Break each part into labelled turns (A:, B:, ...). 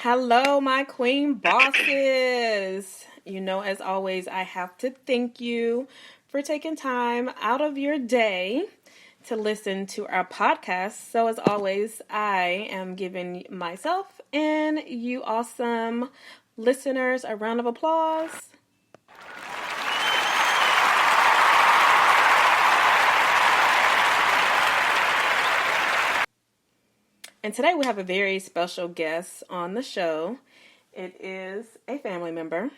A: Hello, my queen bosses. As always, I have to thank you for taking time out of your day to listen to our podcast. So, as always, I am giving myself and you awesome listeners a round of applause. And today we have a very special guest on the show. It is a family member,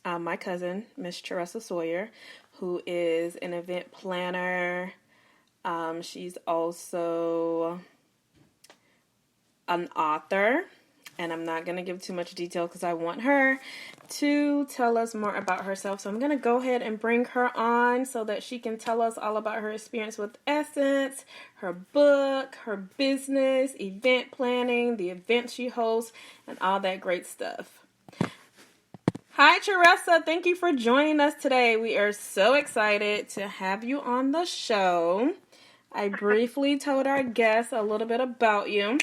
A: my cousin, Miss Charessa Sawyer, who is an event planner. She's also an author, and I'm not going to give too much detail because I want her to tell us more about herself. So I'm going to go ahead and bring her on so that she can tell us all about her experience with Essence, her book, her business, event planning, the events she hosts, and all that great stuff. Hi, Charessa. Thank you for joining us today. We are so excited to have you on the show. I briefly told our guests a little bit about you.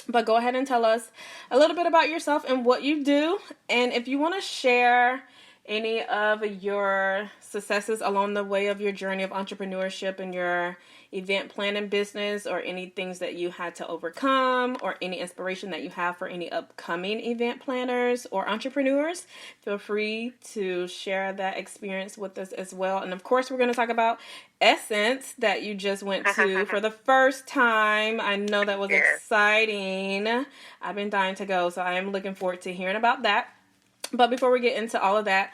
A: But go ahead and tell us a little bit about yourself and what you do. And if you want to share any of your successes along the way of your journey of entrepreneurship and your event planning business, or any things that you had to overcome, or any inspiration that you have for any upcoming event planners or entrepreneurs, feel free to share that experience with us as well. And of course, we're going to talk about Essence that you just went to for the first time. I know that was exciting. I've been dying to go, so I am looking forward to hearing about that. But before we get into all of that,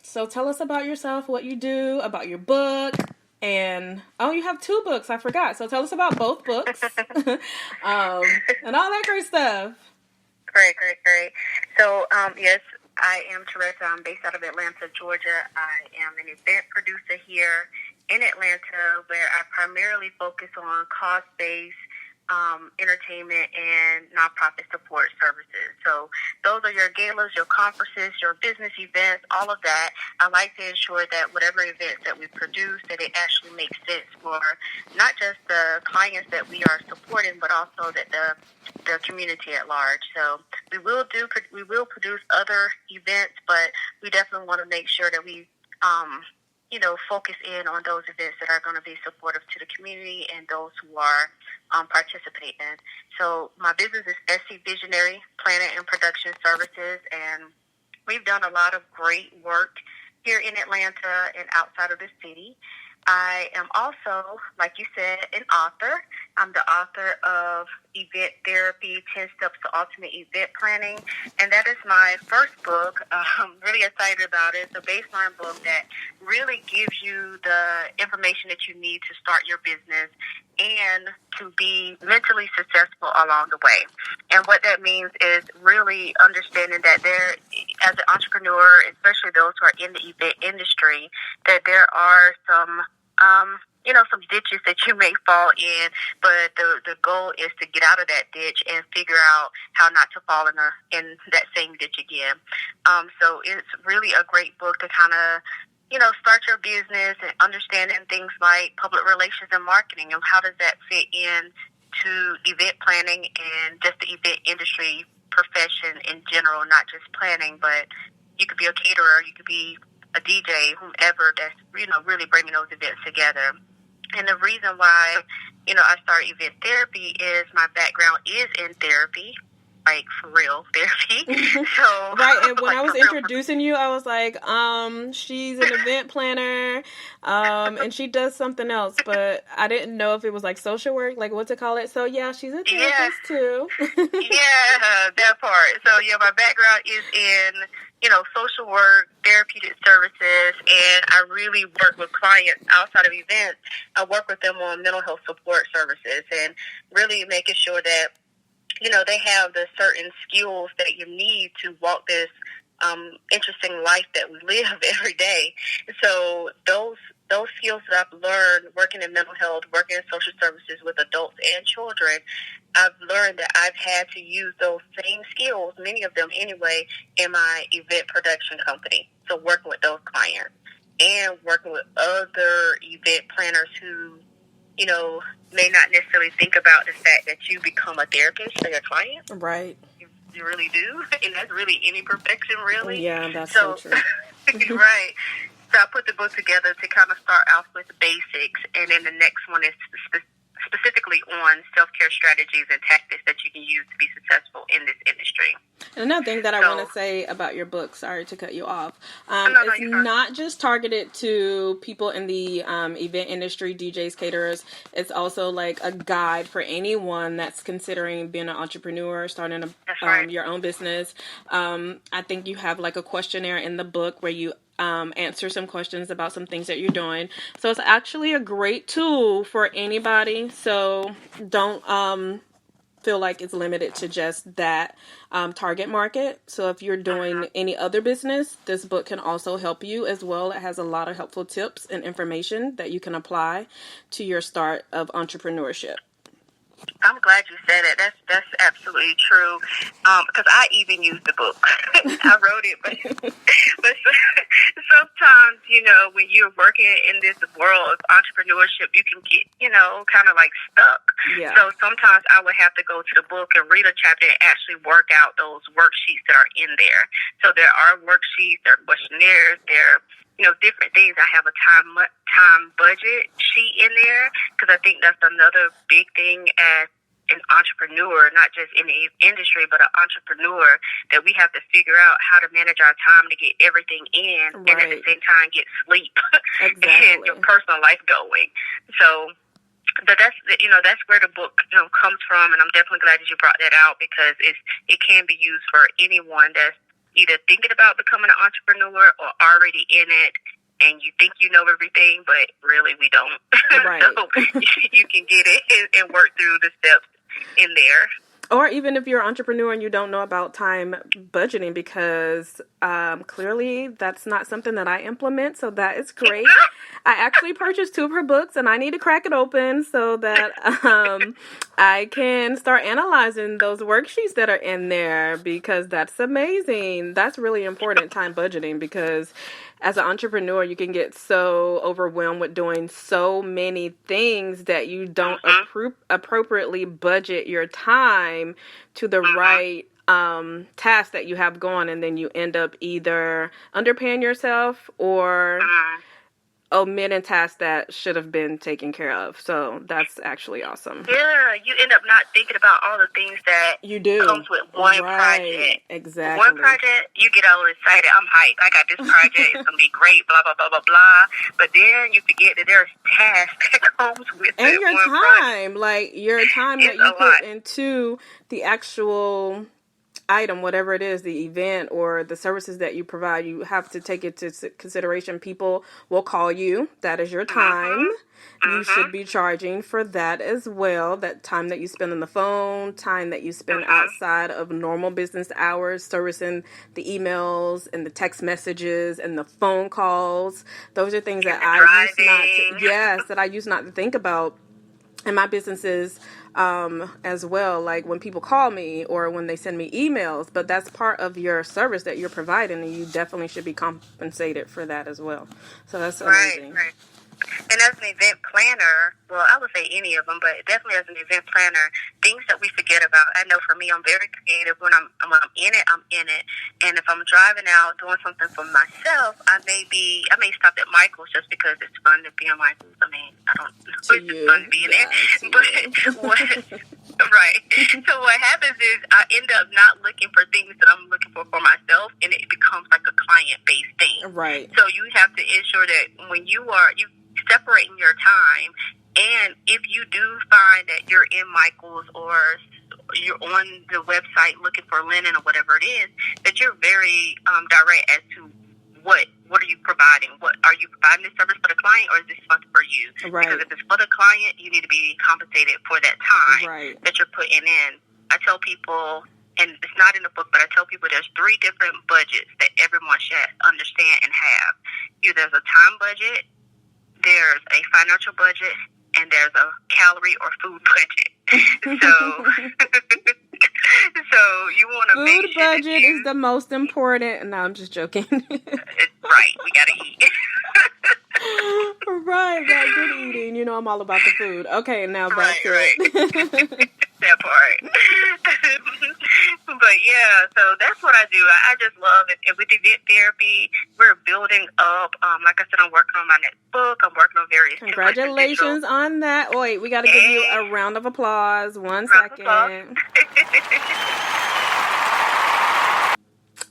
A: so tell us about yourself, what you do, about your book, and you have 2 books. I forgot. So tell us about both books, and all that great stuff.
B: Great. So yes, I am Charessa. I'm based out of Atlanta, Georgia. I am an event producer here in Atlanta, where I primarily focus on cost-based entertainment and nonprofit support services. So those are your galas, your conferences, your business events, all of that. I like to ensure that whatever events that we produce, that it actually makes sense for not just the clients that we are supporting, but also that the community at large. So we will produce other events, but we definitely want to make sure that we focus in on those events that are going to be supportive to the community and those who are participating. So my business is SCVisionary Planning and Production Services, and we've done a lot of great work here in Atlanta and outside of the city. I am also, like you said, an author. I'm the author of Event Therapy, 10 Steps to Ultimate Event Planning, and that is my first book. I'm really excited about it. It's a baseline book that really gives you the information that you need to start your business and to be mentally successful along the way. And what that means is really understanding that there, as an entrepreneur, especially those who are in the event industry, that there are some some ditches that you may fall in, but the goal is to get out of that ditch and figure out how not to fall in that same ditch again. So it's really a great book to kind of start your business and understanding things like public relations and marketing, and how does that fit in to event planning and just the event industry profession in general, not just planning, but you could be a caterer, you could be a DJ, whomever that's, really bringing those events together. And the reason why, I started event therapy is my background is in therapy. Like, for real therapy. So
A: right, and when I was introducing you, I was like, she's an event planner, and she does something else, but I didn't know if it was like social work, like what to call it. So yeah, she's a therapist too.
B: Yeah, that part. So yeah, my background is in social work, therapeutic services, and I really work with clients outside of events. I work with them on mental health support services and really making sure that they have the certain skills that you need to walk this interesting life that we live every day. So those skills that I've learned working in mental health, working in social services with adults and children, I've learned that I've had to use those same skills, many of them anyway, in my event production company. So working with those clients and working with other event planners who may not necessarily think about the fact that you become a therapist for your client.
A: Right.
B: you really do, and that's really any profession, really.
A: Yeah, that's so true.
B: Right. So I put the book together to kind of start off with the basics, and then the next one is specifically on self-care strategies and tactics that you can use to be successful in this industry.
A: And another thing that I want to say about your book, sorry to cut you off, it's not just targeted to people in the event industry, DJs, caterers. It's also like a guide for anyone that's considering being an entrepreneur, starting your own business. I think you have like a questionnaire in the book where you answer some questions about some things that you're doing. So it's actually a great tool for anybody. So don't feel like it's limited to just that target market. So if you're doing any other business, this book can also help you as well. It has a lot of helpful tips and information that you can apply to your start of entrepreneurship.
B: I'm glad you said it. That's absolutely true. Because I even used the book. I wrote it, but sometimes, when you're working in this world of entrepreneurship, you can get, kind of like stuck.
A: Yeah.
B: So sometimes I would have to go to the book and read a chapter and actually work out those worksheets that are in there. So there are worksheets, there are questionnaires, there are different things. I have a time budget sheet in there because I think that's another big thing as an entrepreneur, not just in the industry, but an entrepreneur, that we have to figure out how to manage our time to get everything in and at the same time get sleep and your personal life going. So, but that's where the book comes from, and I'm definitely glad that you brought that out because it can be used for anyone that's either thinking about becoming an entrepreneur or already in it, and you think you know everything, but really we don't.
A: Right.
B: So you can get it and work through the steps in there.
A: Or even if you're an entrepreneur and you don't know about time budgeting, because clearly that's not something that I implement, so that is great. I actually purchased 2 of her books, and I need to crack it open so that I can start analyzing those worksheets that are in there, because that's amazing. That's really important, time budgeting, because as an entrepreneur, you can get so overwhelmed with doing so many things that you don't appropriately budget your time to the right task that you have going, and then you end up either underpaying yourself or omitting tasks that should have been taken care of. So that's actually awesome.
B: Yeah, you end up not thinking about all the things that
A: you do
B: comes with one project.
A: Exactly.
B: One project, you get all excited. I'm hyped. I got this project. It's going to be great, blah, blah, blah, blah, blah. But then you forget that there's tasks that comes with
A: and
B: it.
A: Your time. Like your time that you put into the actual item, whatever it is, the event or the services that you provide, you have to take it to consideration. People will call you. That is your time. You should be charging for that as well. That time that you spend on the phone, time that you spend outside of normal business hours, servicing the emails and the text messages and the phone calls. Those are things that I used not to think about in my businesses as well, like when people call me or when they send me emails. But that's part of your service that you're providing, and you definitely should be compensated for that as well. So that's amazing.
B: Right. And as an event planner, well, I would say any of them, but definitely as an event planner, things that we forget about. I know for me, I'm very creative. When I'm in it, I'm in it. And if I'm driving out doing something for myself, I may stop at Michael's just because it's fun to be on Michael's. I mean, I don't know if it's fun to be in it, but right. So what happens is I end up not looking for things that I'm looking for myself, and it becomes like a client-based thing.
A: Right.
B: So you have to ensure that when you separating your time, and if you do find that you're in Michael's or you're on the website looking for linen or whatever it is, that you're very direct as to what are you providing? What are you providing this service for the client, or is this fun for you?
A: Right.
B: Because if it's for the client, you need to be compensated for that time that you're putting in. I tell people, and it's not in the book, but I tell people there's 3 different budgets that everyone should understand and have. There's a time budget, there's a financial budget, and there's a calorie or food budget. So you want to make sure
A: food budget is the most important. No, I'm just joking.
B: Right, we gotta eat.
A: Right, good eating. You know I'm all about the food. Okay, now back to it.
B: That part. But yeah, Yeah, so that's what I do. I just love it. And with event therapy, we're building up. Like I said, I'm working on my next book. I'm working on various
A: Congratulations on that. Oh, wait, we got to give you a round of applause. One second.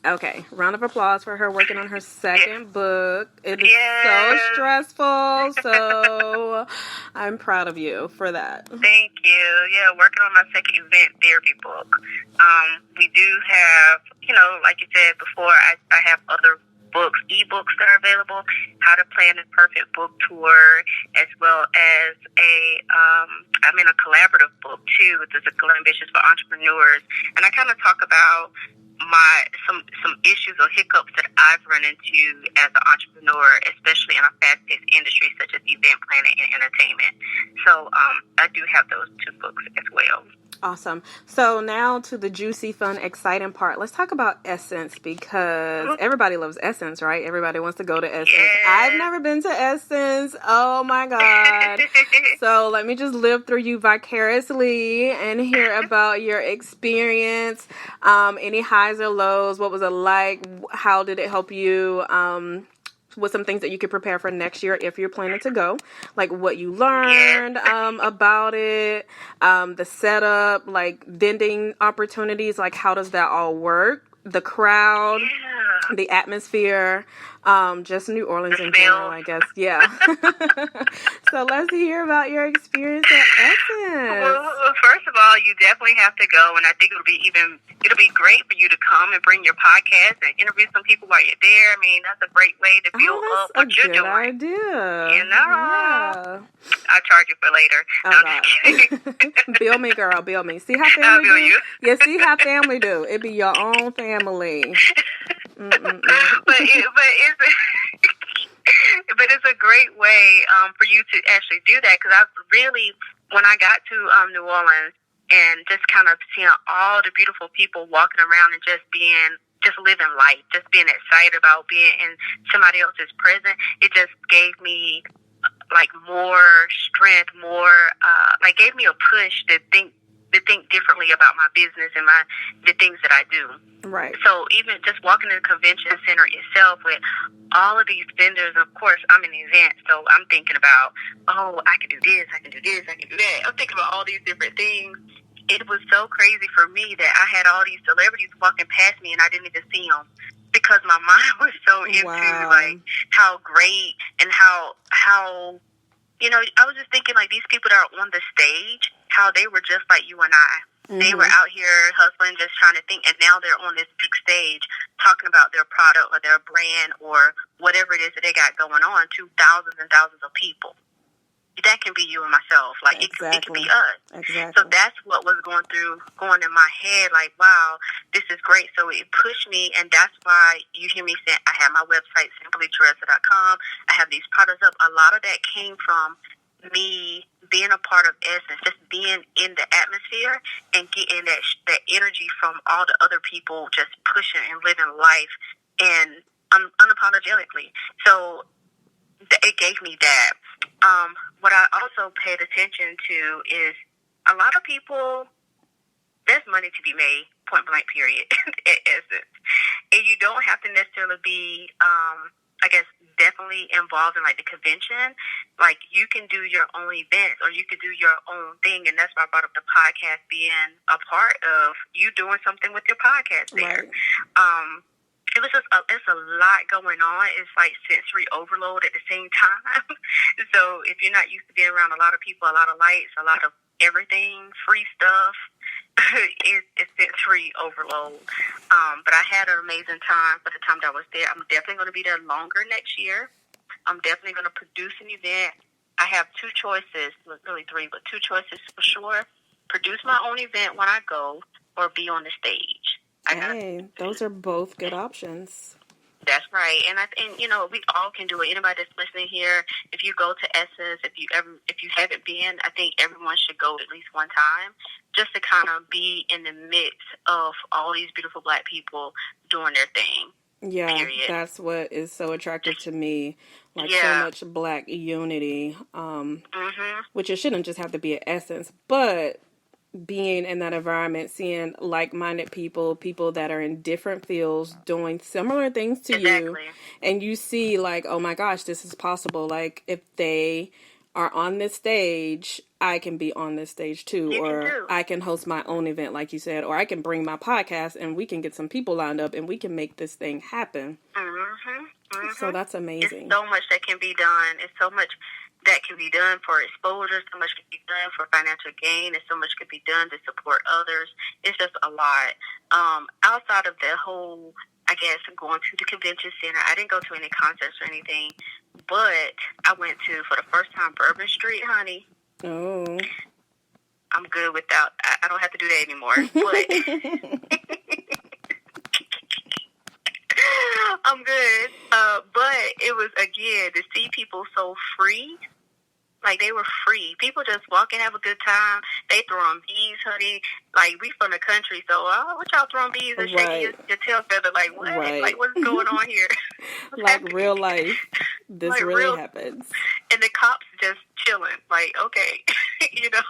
A: Okay, round of applause for her working on her second book. It is so stressful, so I'm proud of you for that.
B: Thank you. Yeah, working on my second event therapy book. We do have, like you said before, I have other books, ebooks that are available, How to Plan a Perfect Book Tour, as well as I'm in a collaborative book too. It's a Ambitious for Entrepreneurs, and I kind of talk about some issues or hiccups that I've run into as an entrepreneur, especially in a fast-paced industry such as event planning and entertainment. So I do have those two books as well.
A: Awesome. So now to the juicy, fun, exciting part. Let's talk about Essence, because everybody loves Essence, right? Everybody wants to go to Essence. Yes. I've never been to Essence. Oh my God. So let me just live through you vicariously and hear about your experience. Any highs or lows? What was it like? How did it help you? With some things that you could prepare for next year if you're planning to go, like what you learned about it, the setup, like vending opportunities, like how does that all work, the crowd, the atmosphere, just New Orleans in general, I guess. Yeah. So let's hear about your experience at Essence.
B: Well, first of all, you definitely have to go, and I think it'll be great for you to come and bring your podcast and interview some people while you're there. I mean, that's a great way to build up what you're doing.
A: That's a good idea.
B: Yeah. I'll charge you for later.
A: Oh, no, I'm just kidding. Bill me, girl. Bill me. See how family do? You. Yeah, see how family do. It be your own family.
B: But it's a great way for you to actually do that, because when I got to New Orleans and just kind of seeing all the beautiful people walking around and just living life, just being excited about being in somebody else's presence, it just gave me like more strength, gave me a push to think differently about my business and the things that I do.
A: Right.
B: So even just walking in the convention center itself with all of these vendors, of course, I'm an event, so I'm thinking about, I can do this, I can do this, I can do that. I'm thinking about all these different things. It was so crazy for me that I had all these celebrities walking past me and I didn't even see them, because my mind was so into like how great and how I was just thinking like these people that are on the stage, how they were just like you and I. Mm-hmm. They were out here hustling, just trying to think, and now they're on this big stage talking about their product or their brand or whatever it is that they got going on to thousands and thousands of people. That can be you and myself. Like it can be us.
A: Exactly.
B: So that's what was going in my head. Like, wow, this is great. So it pushed me, and that's why you hear me saying I have my website, simplycharessa.com. I have these products up. A lot of that came from me being a part of Essence, just being in the atmosphere and getting that energy from all the other people just pushing and living life and unapologetically. So it gave me that. What I also paid attention to is a lot of people, there's money to be made, point blank, period, at Essence. And you don't have to necessarily be, definitely involved in like the convention. Like you can do your own events or you could do your own thing. And that's why I brought up the podcast being a part of you doing something with your podcast there. Right. It was just it's a lot going on. It's like sensory overload at the same time. So if you're not used to being around a lot of people, a lot of lights, a lot of everything, free stuff, it's sensory overload. But I had an amazing time for the time that I was there. I'm definitely going to be there longer next year. I'm definitely going to produce an event. I have two choices, really three, but two choices for sure. Produce my own event when I go or be on the stage.
A: Hey, those are both good options.
B: That's right, and we all can do it. Anybody that's listening here, if you go to Essence, if you haven't been, I think everyone should go at least one time, just to kind of be in the midst of all these beautiful Black people doing their thing.
A: Yeah, period. That's what is so attractive to me. Like so much Black unity, which it shouldn't just have to be at Essence, but being in that environment, seeing like-minded people that are in different fields doing similar things to you, and you see like, oh my gosh, this is possible. Like if they are on this stage, I can be on this stage too, or I can host my own event, like you said, or I can bring my podcast and we can get some people lined up and we can make this thing happen. So that's amazing.
B: It's so much that can be done. It's so much that can be done for exposure. So much can be done for financial gain. And so much can be done to support others. It's just a lot. Outside of the whole, I guess, going to the convention center, I didn't go to any concerts or anything, but I went to, for the first time, Bourbon Street, honey.
A: Oh.
B: I'm good without, I don't have to do that anymore. But I'm good. But it was, again, to see people so free. Like, they were free. People just walk and have a good time. They throwing bees, honey. Like, we from the country, so what y'all throwing bees and shaking your tail feather? Like, what?
A: Right.
B: Like, what's going on here?
A: Like, real life. This like really happens.
B: And the cops just chilling. Like, okay. You know?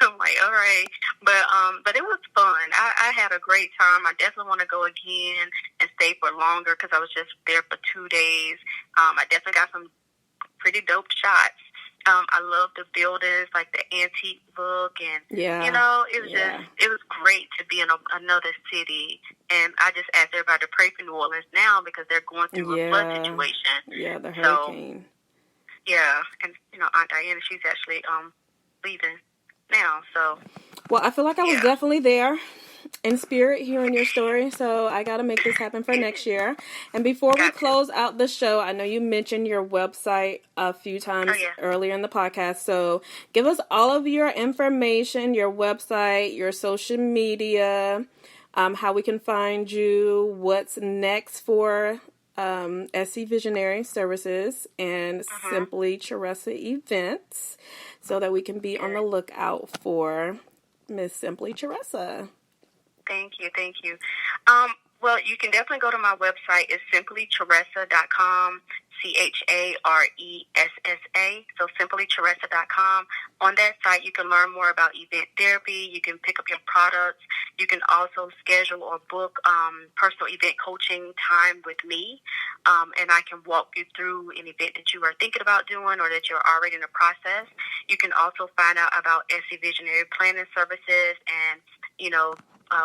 B: I'm like, all right. But it was fun. I had a great time. I definitely want to go again and stay for longer because I was just there for 2 days. I definitely got some pretty dope shots. I love the buildings, like the antique look, and you know, it was it was great to be in another city. And I just asked everybody to pray for New Orleans now because they're going through a flood situation.
A: Yeah, the hurricane.
B: So, and you know, Aunt Diana, she's actually leaving now. So,
A: well, I feel like I was definitely there in spirit hearing your story, so I got to make this happen for next year. And before we close out the show, I know you mentioned your website a few times earlier in the podcast, so give us all of your information, your website, your social media, how we can find you, what's next for SCVisionary Services and Simply Charessa events, so that we can be on the lookout for Miss Simply Charessa.
B: Thank you. Well, you can definitely go to my website. It's simplycharessa.com, CharEssa. So simplycharessa.com. On that site, you can learn more about event therapy. You can pick up your products. You can also schedule or book personal event coaching time with me. And I can walk you through an event that you are thinking about doing or that you're already in the process. You can also find out about SCVisionary Planning services and, you know,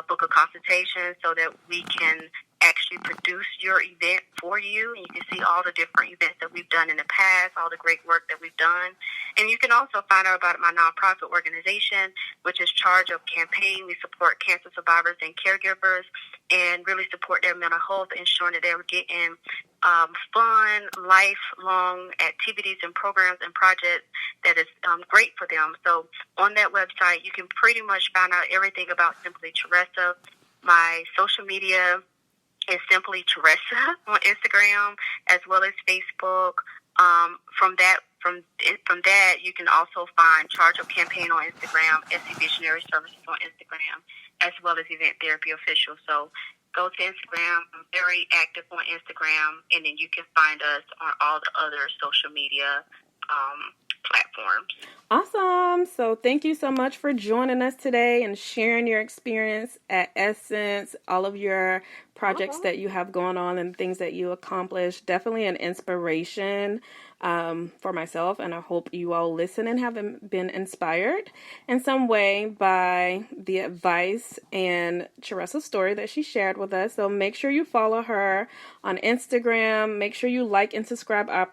B: book a consultation so that we can actually produce your event for you. And you can see all the different events that we've done in the past, all the great work that we've done. And you can also find out about my nonprofit organization, which is ChargeUp Campaign. We support cancer survivors and caregivers and really support their mental health, ensuring that they're getting fun, lifelong activities and programs and projects that is great for them. So on that website, you can pretty much find out everything about Simply Charessa. My social media is Simply Charessa on Instagram as well as Facebook. From that, you can also find ChargeUp Campaign on Instagram, SCVisionary Services on Instagram, as well as Event Therapy Official. So go to Instagram. I'm very active on Instagram, and then you can find us on all the other social media platforms.
A: Awesome. So thank you so much for joining us today and sharing your experience at Essence, all of your projects that you have going on and things that you accomplished. Definitely an inspiration for myself, and I hope you all listen and have been inspired in some way by the advice and Charessa's story that she shared with us. So make sure you follow her on Instagram. Make sure you like and subscribe our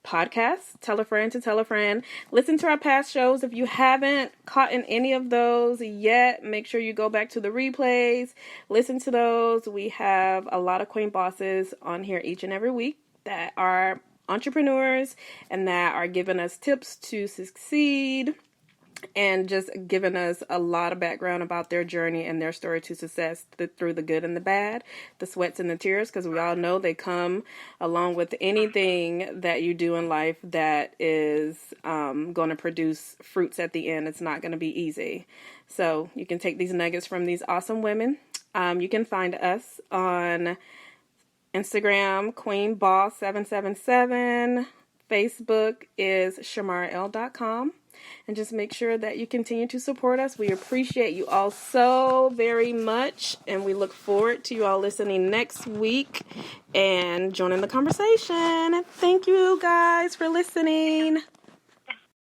A: podcast. Tell a friend to tell a friend. Listen to our past shows. If you haven't caught in any of those yet, make sure you go back to the replays. Listen to those. We have a lot of Queen Bosses on here each and every week that are entrepreneurs and that are giving us tips to succeed and just giving us a lot of background about their journey and their story to success through the good and the bad, the sweats and the tears, because we all know they come along with anything that you do in life that is going to produce fruits at the end. It's not going to be easy. So you can take these nuggets from these awesome women. You can find us on Instagram, QueenBoss777. Facebook is shamarl.com. and just make sure that you continue to support us. We appreciate you all so very much, and we look forward to you all listening next week and joining the conversation. Thank you guys for listening.